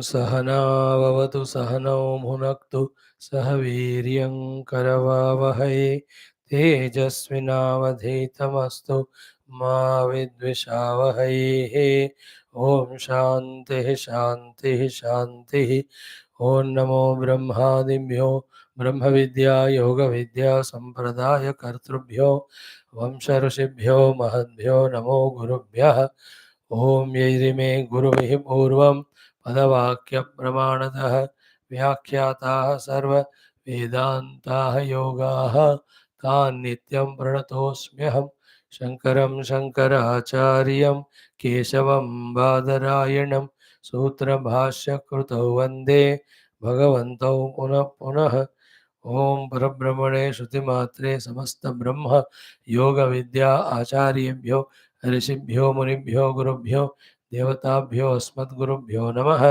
सहनाववतु सहनौ भुनक्तु सह वीर्यं करवावहै तेजस्विनावधीतमस्तु मा विद्विषावहै। ओम शांति शांति शांति। ओम नमो ब्रह्मादिभ्यो ब्रह्म विद्या योग विद्या संप्रदाय कर्तृभ्यो वंश ऋषिभ्यो महद्भ्यो नमो गुरुभ्यः। ओम यैरिमे गुरुभिः पूर्वं पदवाक्य प्रमाणतः व्याख्याताः सर्व वेदान्ताः योगाः तान् नित्यं प्रणतोऽस्म्यहं शङ्करं शङ्कराचार्यं केशवं बादरायणं सूत्रभाष्यकृतौ वन्दे भगवन्तौ पुनः पुनः। ओम परब्रह्मणे श्रुतिमात्रे समस्त ब्रह्म योग विद्या आचार्येभ्यो ऋषिभ्यो मुनिभ्यो गुरुभ्यो देवताभ्यो अस्मद्गुरुभ्यो नमः।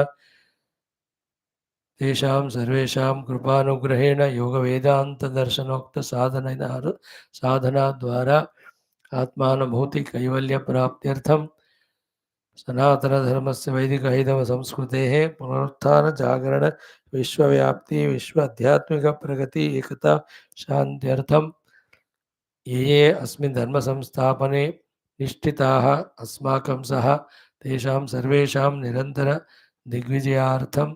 तेषां सर्वेषां कृपानुग्रहेण योग वेदांत दर्शनोक्त साधना द्वारा आत्मानुभूति कैवल्य प्राप्त्यर्थं सनातन धर्मस्य वैदिक हैदव संस्कृतेः पुनरुत्थान जागरण विश्वव्याप्ति विश्व आध्यात्मिक प्रगति एकता शान्त्यर्थं ये अस्मिन् धर्म संस्थापने निष्ठिताः अस्माकं सह तेषां सर्वेषां निरन्तर दिग्विजयार्थं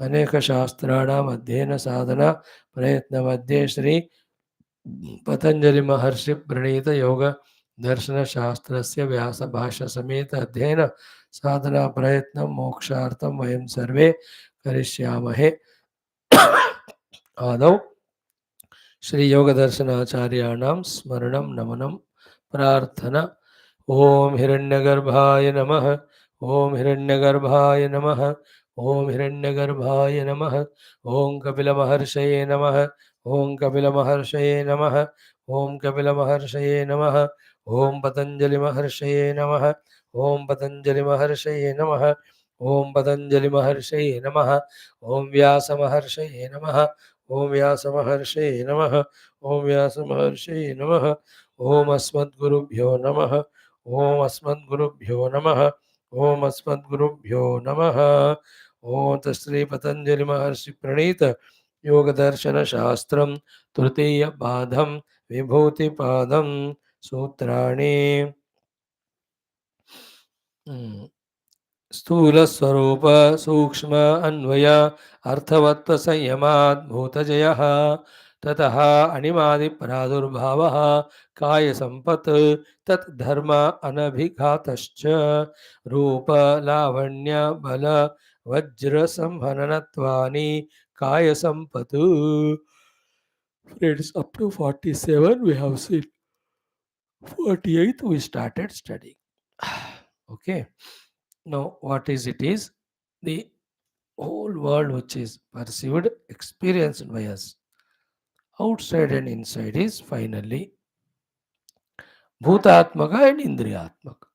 अनेक शास्त्राणाम् अध्ययन साधना प्रयत्न मध्ये श्री पतंजलि महर्षि प्रणीत योग दर्शन शास्त्रस्य व्यास भाष्य समेत अध्ययन साधना प्रयत्न मोक्षार्थं वयं सर्वे करिष्यामहे। आदौ श्री योग दर्शनाचार्याणां स्मरणं नमनं प्रार्थना। ओम हिरण्यगर्भाय नमः। ओम हिरण्यगर्भाय नमः। ओम हिरण्यगर्भाय नमः। ओम कपिलमहर्षये नमः। ओम कपिलमहर्षये नमः। ओम कपिलमहर्षये नमः। ओम पतंजलिमहर्षये नमः। ओम पतंजलिमहर्षये नमः। ओम पतंजलिमहर्षये नमः। ओम व्यासमहर्षये नमः। ओम व्यासमहर्षये नमः। ओम व्यासमहर्षये नमः। ओम अस्मद्गुरुभ्यो नमः। ओम अस्मद्गुरुभ्यो नमः। ओम अस्मद्गुरुभ्यो नमः। ओम तस्श्री पतंजलि महर्षि प्रणीत योग दर्शन शास्त्रम तृतीय पादम विभूति पादम सूत्राणि। स्थूल स्वरूप सूक्ष्म अन्वय अर्थवत्व संयमात् भूतजयः ततः अणिमादि प्रादुर्भावः काय संपत् तत् धर्म अनभिघातश्च रूप लावण्य बल वज्र संहननत्वानि काय संपत्। Friends, up to 47 we have seen. 48 we started studying. Okay. Now, what is it is the whole world which is perceived, experienced by us, outside and inside, is finally Bhutatmaka and Indriyatmaka,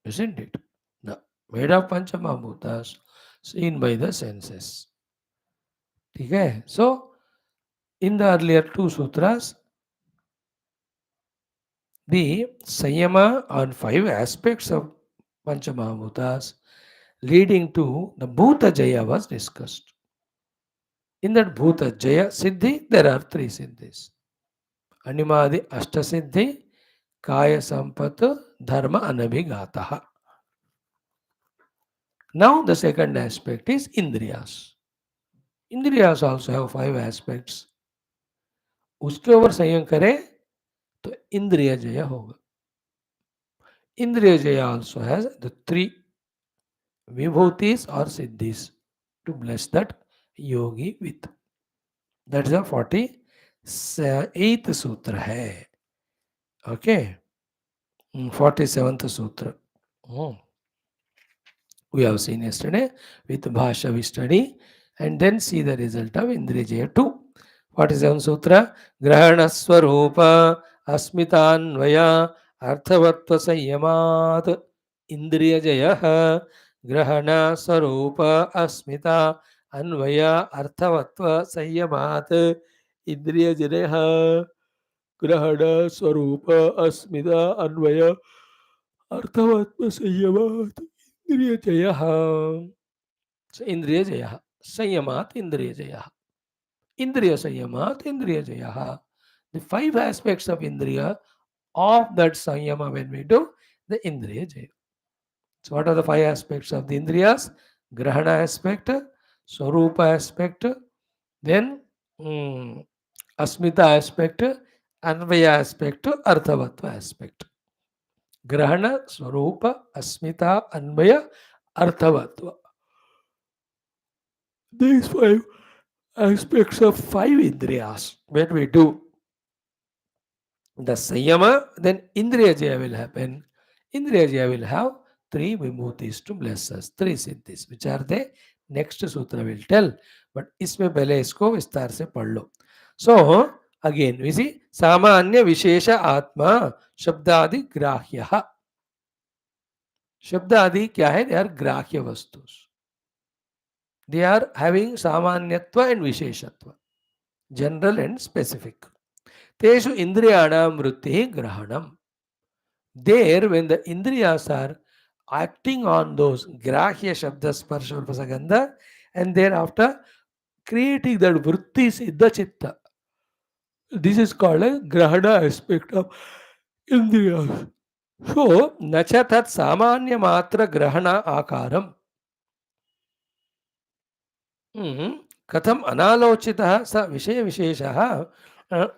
isn't it? The made of Panchamahabhutas, seen by the senses. Okay? So, in the earlier two sutras, the Samyama on 5 aspects of Panchamahabhutas leading to the Bhuta Jaya was discussed. In that Bhuta Jaya Siddhi, there are 3 Siddhis. Animadi Ashtasiddhi, Kaya Sampata, Dharma Anabhigataha. Now the second aspect is Indriyas. Indriyas also have 5 aspects. उसके ऊपर संयम करें तो इंद्रिय जय होगा. Indriya Jaya also has the 3 Vibhuthis or Siddhis to bless that yogi with. That is the 48th sutra hai. Okay. 47th sutra. We have seen yesterday with Bhashya we study and then see the result of Indriya Jaya 2. 47th sutra. Grahana Swarupa Asmitanvaya Arthavatva Sanyamat Indriya Jaya Grahana Swarupa Asmita Anvaya Arthavatva Sanyamat Indriya Jaya Grahana Swarupa Asmita Anvaya Arthavatva Sanyamat Indriya Jaya. So Indriya Jaya, Sanyamat Indriya Jaya, Indriya Sanyamat Indriya Jaya. The five aspects of Indriya of that Sanyama when we do the Indriya Jaya. So what are the five aspects of the Indriyas? Grahana aspect, Swarupa aspect, then Asmita aspect, Anvaya aspect, Arthavatva aspect. Grahana, Swarupa, Asmita, Anvaya, Arthavatva. These five aspects of five Indriyas. When we do the Sanyama, then Indriya Jaya will happen. Indriya Jaya will have three Vibhutis to bless us, three Siddhis. Which are they? Next Sutra will tell. But इसमें पहले इसको विस्तार से पढ़ लो. So, again, we see सामान्य विशेष आत्मा शब्दादि ग्राह्य. शब्दादि क्या है? They are ग्राह्य वस्तुस. They are having सामान्यत्व and विशेषत्व, general and specific. तेषु इंद्रियाणां वृत्तिः ग्रहणम्. There, when the indriyas are acting on those grahya shabda sparsha rupasagandha, and thereafter creating that vrutthis in the chitta, this is called a grahana aspect of indriyas. So, nacha tat samanya matra grahana akaram. कथम अनालोचितः स विषय विशेषः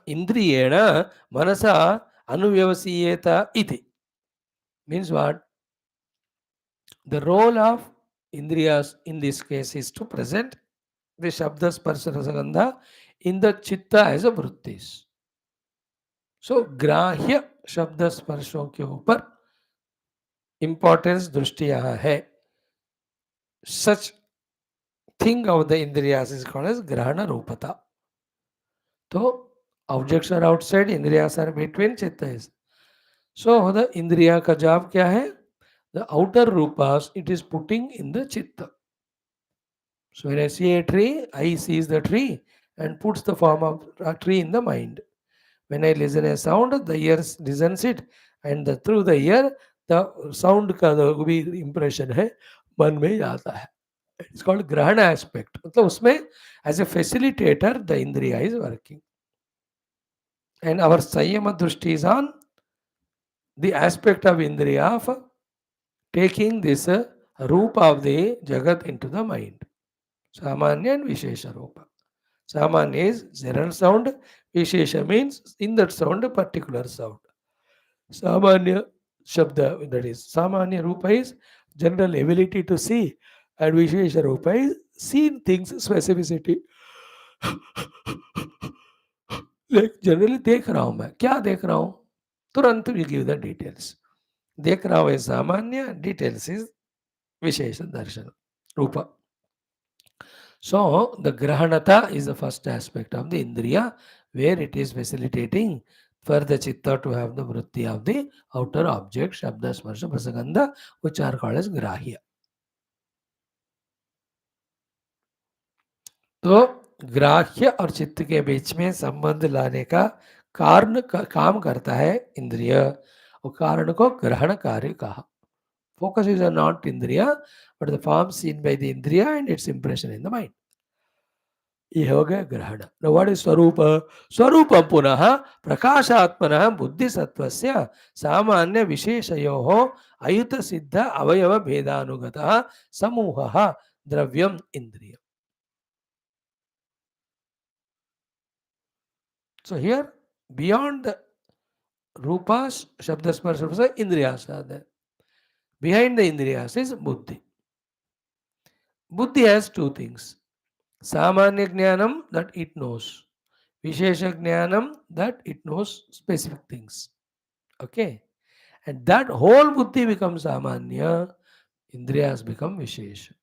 इंद्रियेण मनसा अनुव्यवसीयेत इति. Means what? The role of Indriyas in this case is to present the Shabda Sparsha Rasagandha in the Chitta as a Vrutthis. So, Grahya Shabda Sparshon के ऊपर importance दृष्टि यहाँ है. Such thing of the Indriyas is called as Grahana Rupata. So, objects are outside, Indriyas are between, Chitta is. So, the Indriya का job क्या है? The outer rupas it is putting in the Chitta. So when I see a tree, I sees the tree and puts the form of a tree in the mind. When I listen a sound, the ear listens it, and through the ear, the sound का जो भी impression है मन में आता है. It's called grahana aspect. मतलब उसमें as a facilitator, the indriya is working. And our संयम दृष्टि is on the aspect of indriya of taking this रूप of the jagat into the mind. Samanya and Vishesha Rupa. Samanya is general sound, Vishesha means in that sound a particular sound. Samanya Shabda, that is, Samanya Rupa is general ability to see, and Vishesha Rupa is seeing things specificity. Like generally देख रहा हूं मैं, क्या देख रहा हूं? तुरंत we give the details. देख रहा हूं is Samanya, details is Vishesha Darshanam Rupa. So, the Grahanata is the first aspect of the Indriya, where it is facilitating for the Chitta to have the Vritti of the outer object, Shabda, Sparsha, Prasagandha, which are called as Grahya. तो ग्राह्य और चित्त के बीच में संबंध लाने का कारण काम करता है इंद्रिय, और कारण को ग्रहण कार्य कहा. Focus is not Indriya, but the form seen by the Indriya and its impression in the mind. ये हो गया ग्रहण. Now what is स्वरूप? स्वरूपं पुनः प्रकाशात्मनः बुद्धिसत्त्वस्य सामान्य विशेषयोः अयुत सिद्ध अवयव भेदानुगतः समूहः द्रव्यम इंद्रियम. So here beyond the rupas, shabda, sparsha, rasa, indriyas are there. Behind the indriyas is buddhi. Buddhi has two things. Samanya jnanam, that it knows. Vishesha jnanam, that it knows specific things. Okay. And that whole buddhi becomes samanya, indriyas become vishesha.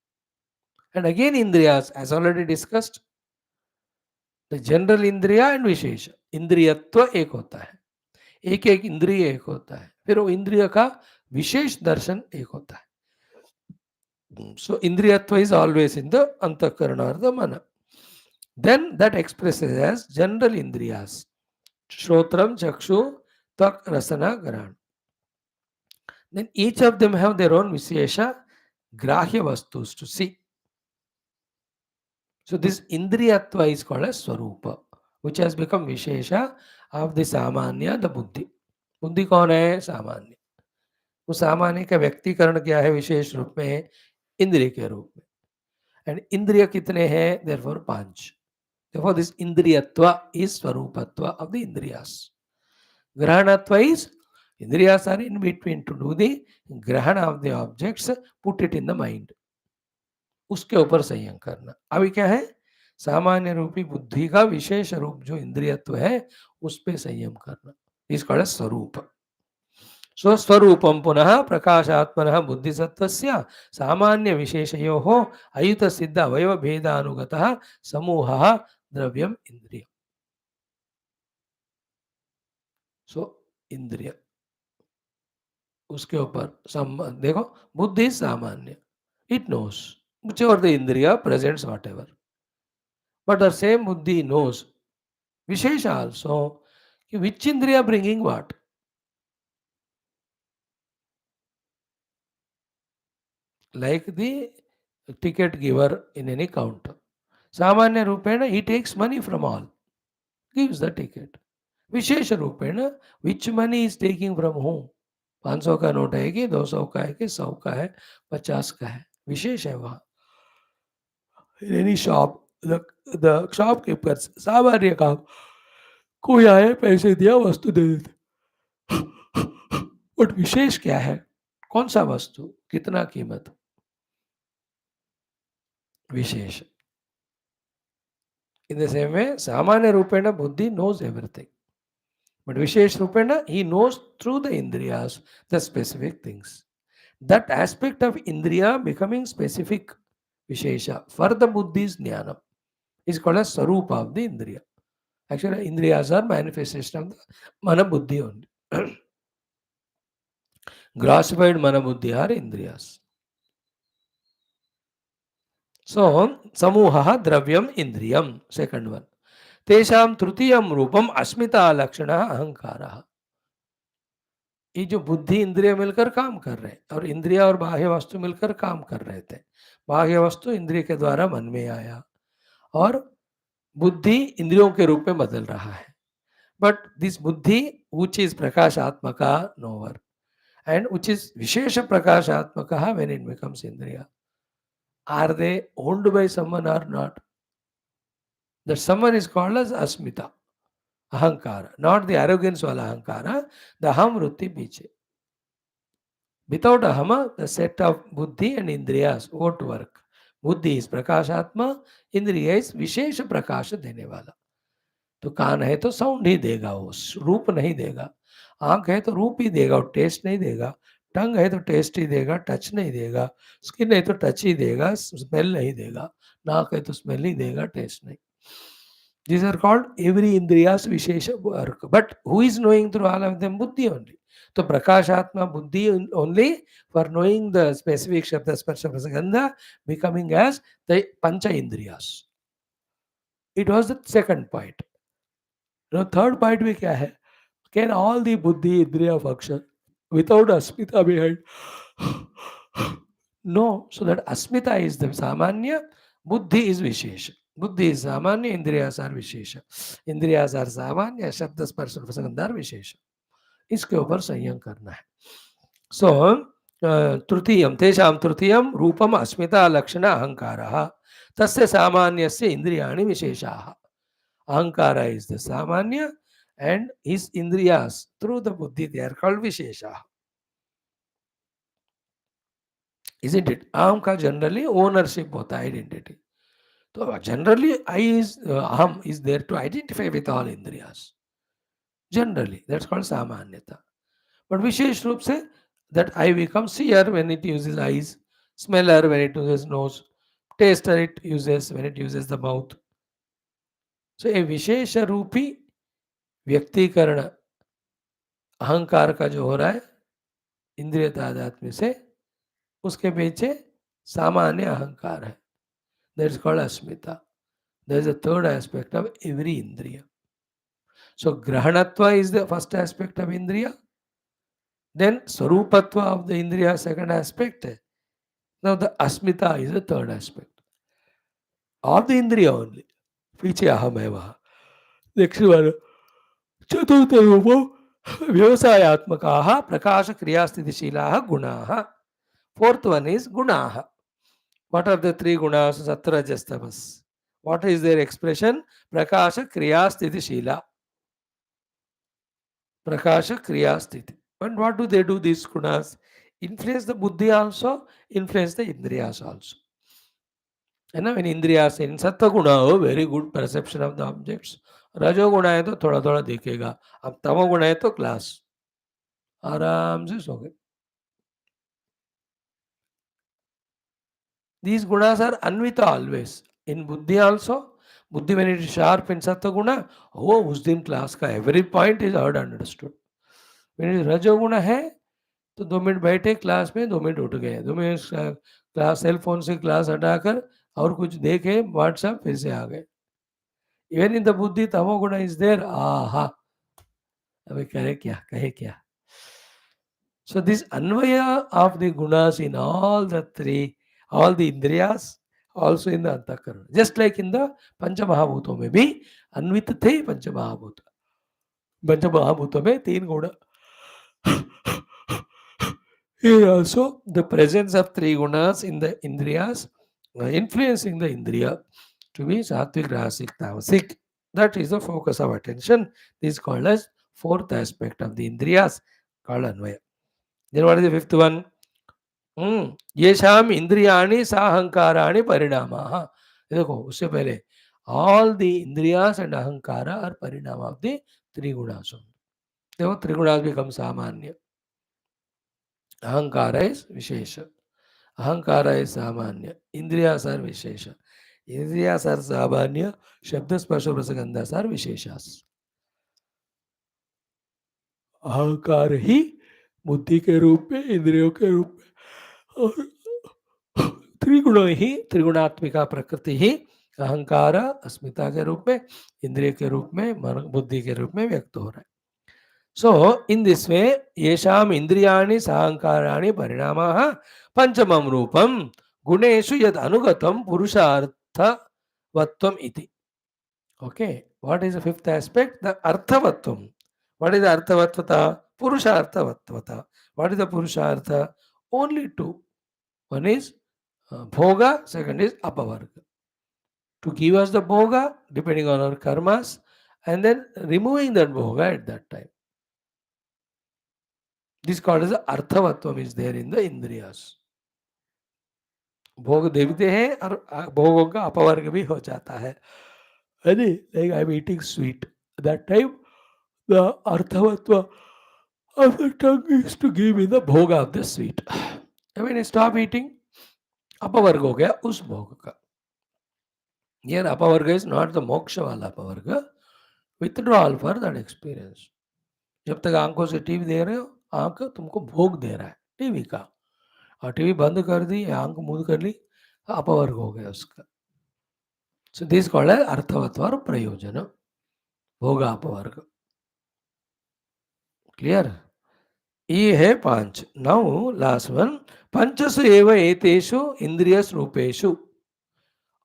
And again indriyas, as already discussed, the general indriya and vishesha. इंद्रियत्व एक होता है, एक एक इंद्रिय एक होता है, फिर वो इंद्रिय का विशेष दर्शन एक होता है. So indriyatva is always in the antakarana or the mana. Then that expresses as general indriyas. Shrotram, Chakshu, Tak, Rasana, Garan. Then each of them have their own Vishesha, Grahya Vastus to see. So this Indriyatva is called as Swarupa, which has become Vishesha of the Samanya, the Buddhi. बुद्धि कौन है? सामान्य. वो सामान्य का व्यक्तिकरण क्या है? विशेष रूप में इंद्रिय के रूप में. एंड इंद्रिय कितने हैं? Therefore 5. Therefore this indriyatva is swarupatva of the indriyas. Grahanatva is indriyas are in between to do the grahana of the objects, put it in the mind. उसके ऊपर संयम करना. अभी क्या है? सामान्य रूपी बुद्धि का विशेष रूप जो इंद्रियत्व है उस पे संयम करना. इस कॉल्ड स्वरूप. स्वस्वरूपम पुनः प्रकाशात्मनः बुद्धिसत्त्वस्य सामान्य विशेषयोः अयुत सिद्ध अवयव भेदानुगतः समूहः द्रव्यम इंद्रिय. सो इंद्रिय उसके ऊपर देखो, बुद्धि सामान्य, it knows whichever the indriya presents whatever, but the same buddhi knows vishesha also, which indriya bringing what. Like the ticket giver in any counter, samanya rupena he takes money from all, gives the ticket. विशेष रूपेण विच money is taking from home. 500 का note है कि 200 का है कि 100 का है 50 का है, विशेष है वहां. In any shop the shopkeepers सामान्य काम, कोई आए पैसे दिया वस्तु दे देते. बट विशेष क्या है? कौन सा वस्तु, कितना कीमत, विशेष. इन द सेम वे सामान्य रूपेण बुद्धि knows everything, but Vishesh Rupena, he knows through the Indriyas the specific things. That aspect of Indriya becoming specific Vishesha for the Buddhi's Jnana is called as Sarupa of the Indriya. Actually, Indriyas are manifestation of the Mana Buddhi only. Grossified Mana Buddhi are Indriyas. So, Samuha Dravyam Indriyam, second one. Tesham Trutiyam Rupam Asmita Lakshana Ahankara. ये जो बुद्धि इंद्रिय मिलकर काम कर रहे हैं और इंद्रिय और बाह्य वस्तु मिलकर काम कर रहे थे. बाह्य वस्तु इंद्रिय के द्वारा मन में आया और बुद्धि इंद्रियों के रूप में बदल रहा है. But this buddhi which is प्रकाशात्मका नोवर and which is विशेष प्रकाशात्मका when it becomes indriya, are they owned by someone or not? That someone is called as asmita, ahankara, not the arrogance wala ahankara, the aham vrutti पीछे. Without ahama, the set of buddhi and indriyas won't work. बुद्धि is प्रकाशात्मा, इंद्रिय is विशेष प्रकाश देने वाला. तो कान है तो sound ही देगा, वो रूप नहीं देगा. आंख है तो रूप ही देगा, वो टेस्ट नहीं देगा. टंग है तो टेस्ट ही देगा, टच नहीं देगा. स्किन है तो टच ही देगा, स्मेल नहीं देगा. नाक है तो स्मेल ही देगा, टेस्ट नहीं. These are called every indriyas vishesha work. But who is knowing through all of them? Buddhi only. So prakashatma buddhi only for knowing the specific shabda sparsha prasagandha becoming as the pancha indriyas. It was the second point. Now third point में क्या है? Can all the buddhi indriya function without asmita behind? No. So that asmita is the samanya, buddhi is vishesha. बुद्धि सामान्य, इंद्रियासार विशेष. इंद्रियासार सामान्य, शब्द स्पर्श प्रसंगार विशेष. इसके ऊपर संयम करना है. सो तृतीयम तेषां तृतीयम रूपम अस्मिता लक्षण अहंकारः तस्य सामान्यस्य इंद्रियाणि विशेषाः. अहंकार is the samanya and his indriyas through the buddhi they are called vishesha. Isn't it? aham का generally ownership होता है, identity. So generally I is aham is there to identify with all indriyas. Generally that's called samanyata. But vishesh रूप से that I becomes seer when it uses eyes, smeller when it uses nose, taster it uses when it uses the mouth. So a विशेष रूपी व्यक्तिकरण अहंकार का जो हो रहा है इंद्रिय तादात्म्य से, उसके पीछे सामान्य अहंकार है. That is called asmita. There is a third aspect of every indriya. So grahanatva is the first aspect of indriya. Then sarupatva of the indriya, second aspect. Now the asmita is the third aspect. of the Indriya only. पीछे अहमेव. Next one. चतुर्थ रूपो व्यवसायात्मकाः प्रकाश क्रियास्थितिशीलाः गुणाः. Fourth one is gunaha. What are the three gunas? Sattva, Rajas, Tamas. What is their expression? Prakasha, Kriya, Sthiti, Shila. Prakasha, Kriya, Sthiti. And what do they do, these gunas? Influence the buddhi also, influence the indriyas also. And when indriyas in sattva guna हो, very good perception of the objects. रजो गुण है तो थोड़ा थोड़ा देखेगा. अब तमो गुण है तो क्लास आराम से सो गए. These gunas are anvita always. In buddhi also, buddhi when it is sharp in sattva guna, oh, उस दिन class का every point is heard and understood. When it is rajo guna है, तो 2 मिनट बैठे class में, 2 minute उठ गए, 2 minute class cell phone से क्लास हटाकर और कुछ देखे व्हाट्सएप फिर से आ गए. इवन इन द बुद्धि तमो गुण इज देयर. आहा, अभी कहे क्या. So this anvaya of the gunas in all the three, all the indriyas, also in the antakarana. Just like in the Panchamahabhuto में भी अन्वित थे पंचमहाभूत. पंचमहाभूतों में 3 गुण. Here also the presence of 3 gunas in the indriyas influencing the indriya to be sattvic, rasic, tamasic. That is the focus of attention. This is called as fourth aspect of the indriyas, called anvaya. Then what is the fifth one? येषाम इंद्रियाणि साहंकाराणि परिणामाः. देखो उससे पहले all the indriyas and ahankara are parinama of the three gunas. देखो त्रिगुणास become सामान्य. Ahankara is vishesha. Ahankara is samanya. Indriyas are vishesha. Indriyas are samanya. Shabda sparsha prasagandhas are visheshas. अहंकार ही बुद्धि के रूप में, इंद्रियों के रूप में, और त्रिगुण ही, त्रिगुणात्मिका प्रकृति ही अहंकार अस्मिता के रूप में, इंद्रिय के रूप में, बुद्धि के रूप में व्यक्त हो रहा है. So in this way, येषाम इंद्रियाणि साहंकाराणि परिणामाः पंचमं रूपं गुणेषु यद अनुगतं पुरुषार्थवत्वम् इति. Okay, what is the fifth aspect? The arthavatvam. What is the arthavatvata? Purusharthavatvata. What is the purushartha? Only 2. One is bhoga, second is apavarga. To give us the bhoga depending on our karmas, and then removing that bhoga at that time. This called as arthavatvam is there in the indriyas. भोग देते हैं और भोगों का अपवर्ग भी हो जाता है. Like I'm eating sweet. That time the arthavatva of the tongue is to give me the bhoga of the sweet. And when I stop eating, apavarga हो गया उस भोग का. Here apavarga is not the moksha वाला apavarga. Withdrawal for that experience. जब तक आंखों से टीवी दे रहे हो, आंख तुमको भोग दे रहा है टीवी का, और टीवी बंद कर दी, आंख मूंद कर ली, अपवर्ग हो गया उसका. So this is called as अर्थवत्व और प्रयोजन, भोग अपवर्ग. क्लियर? ये है 5. Now last one. पंचसु एव एतेषु इंद्रियस रूपेषु.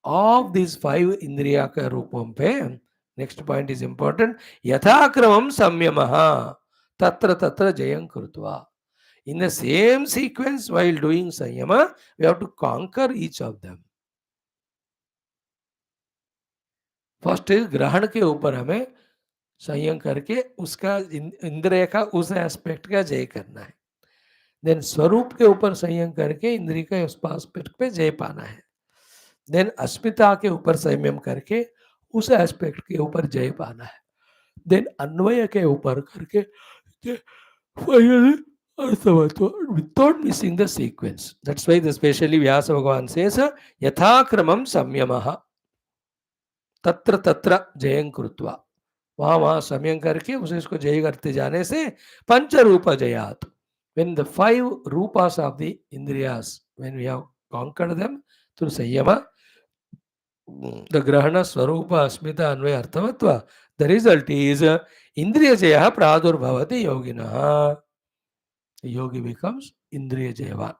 Of these 5 इंद्रिया के रूपों पे, next point is important. यथाक्रमं संयमः तत्र तत्र जयं कृत्वा. In the same sequence, while doing samyama, we have to conquer each of them. First is ग्रहण के ऊपर हमें संयम करके उसका इंद्रिय का उस एस्पेक्ट का जय करना है. देन स्वरूप के ऊपर संयम करके इंद्रिय का उस एस्पेक्ट पे जय पाना है. देन अस्मिता के ऊपर संयम करके उस एस्पेक्ट के ऊपर जय पाना है. देन अन्वय के ऊपर करके without missing the sequence. That's why especially Vyasa Bhagavan says yathakramam samyamaha तत्र तत्र जयं कृत्वा. वहां वहां संयम करके उसे इसको जय करते जाने से पंच रूप जयात. When the 5 रूपास of the indriyas, when we have conquered them through samyama, the grahana, swarupa, asmita, anvaya, arthavatva, the result is indriya jaya pradurbhavati yoginah. Yogi becomes indriya jayavan.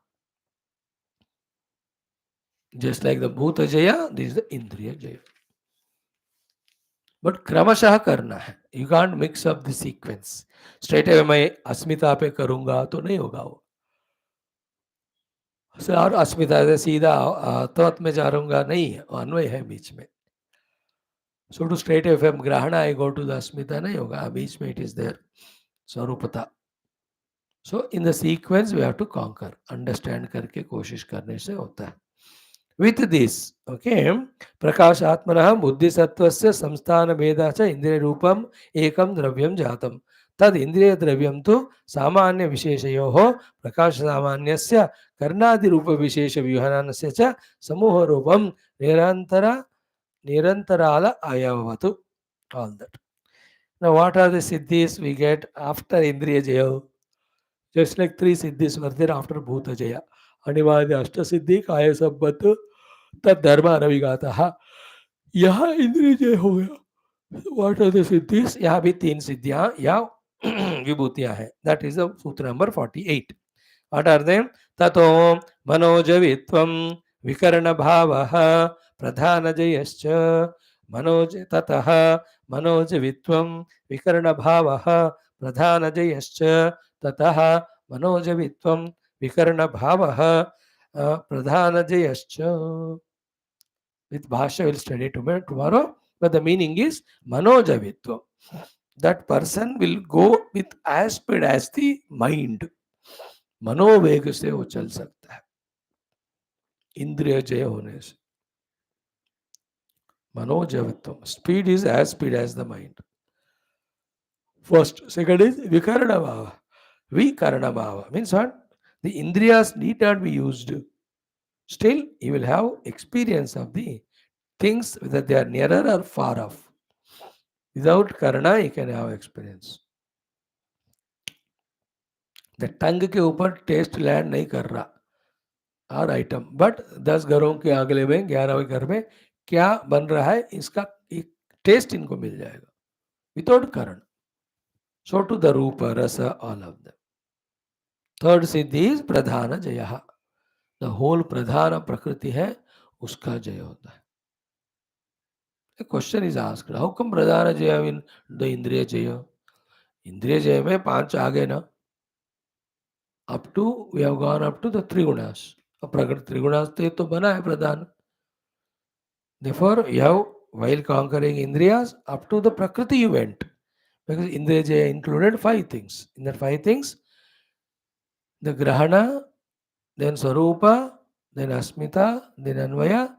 Just like the Bhuta Jaya, this is the Indriya Jaya. But क्रमशः करना है. You can't mix up the sequence. Straight away मैं अस्मिता पे करूंगा तो नहीं होगा वो. और अस्मिता से सीधा तत्व में जा रहूंगा नहीं, अन्वय है बीच में. सो टू स्ट्रेट अवे फ्रॉम ग्रहण आई गो टू द अस्मिता नहीं होगा, बीच में इट इज देयर स्वरूपता. So in the sequence we have to conquer. Understand करके कोशिश करने से होता है. With this, okay, प्रकाशात्मनः बुद्धिसत्त्वस्य संस्थान भेदः च इंद्रिय रूपम एकम द्रव्यम जातम. तद इंद्रिय द्रव्यम तो सामान्य विशेषयोः प्रकाश सामान्यस्य कर्णादि रूप विशेष विहानस्य च समूह रूपम निरंतराल अयवतु. All that. Now, what are the siddhis we get after Indriya Jaya? Just like 3 siddhis were there after Bhuta Jaya. अनिवार्य अष्ट सिद्धि काय संबद्ध तद धर्म अनविघातः. यहाँ इंद्रिय जय हो गया. What are the siddhis? यहाँ भी 3 सिद्धियां या विभूतियां हैं. That is the sutra number 48. What are them? ततो मनोजवित्वं विकर्ण भावः प्रधान जयश्च. मनोज ततः मनोजवित्वं विकर्ण भावः प्रधान जयश्च. ततः मनोजवित्वं विकर्ण भावः प्रधान जयश्च. With Bhashya we'll study tomorrow, but the meaning is manojavitva. That person will go with as speed as the mind. मनोवेग से वो चल सकता है इंद्रिय जय होने से. मनोजवित्व, speed is as speed as the mind. First. Second is vikarana bhava. Vikarana bhava means what? The indriyas need not be used. Still, you will have experience of the things, whether they are nearer or far off. Without karana, you can have experience. The tongue के ऊपर test land नहीं कर रहा हर item, but 10 घरों के अगले में 11वें घर में क्या बन रहा है इसका एक टेस्ट इनको मिल जाएगा विदाउट करण. So to the rupa rasa all of them. Third siddhi is pradhana jaya. The whole प्रधान प्रकृति है उसका जय होता है. A question is asked, how come pradhana jaya in the indriya jaya? Indriya jaya में 5 आ गए ना. Up to we have gone up to the trigunas. अब प्रकृति त्रिगुणास तो बना है प्रधान. Therefore, you have, while conquering indriyas, up to the prakriti you went, because indriya jaya included 5 things. In that 5 things, the grahana, then swarupa, then asmita, then अन्वय.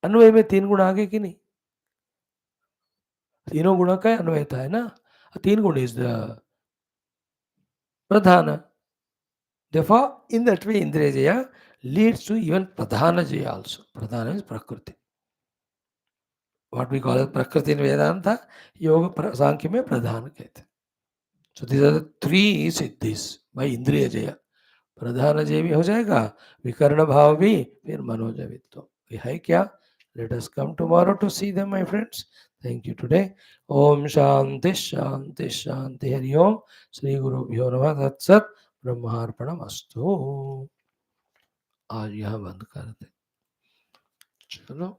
अन्वय में 3 गुण आ गए कि नहीं? तीनों गुणों का अन्वयता है ना. 3 गुण is the pradhana. Therefore, in that way, Indriya Jaya leads to even Pradhana Jaya also. Pradhana is Prakriti. What we call as Prakriti in Vedanta, Yoga Sankhya में प्रधान कहते हैं. So these are the 3 siddhis by Indriya Jaya. प्रधान जय भी हो जाएगा, विकर्ण भाव भी, फिर मनोजवित्व. ये है क्या? Let us come tomorrow to see them, my friends. Thank you today. Om Shanti Shanti Shanti. Hari Om. Shri Gurubhyo Namaha. Tat Sat. ब्रह्मार्पणम अस्तु. आज यहाँ बंद कर दे. चलो.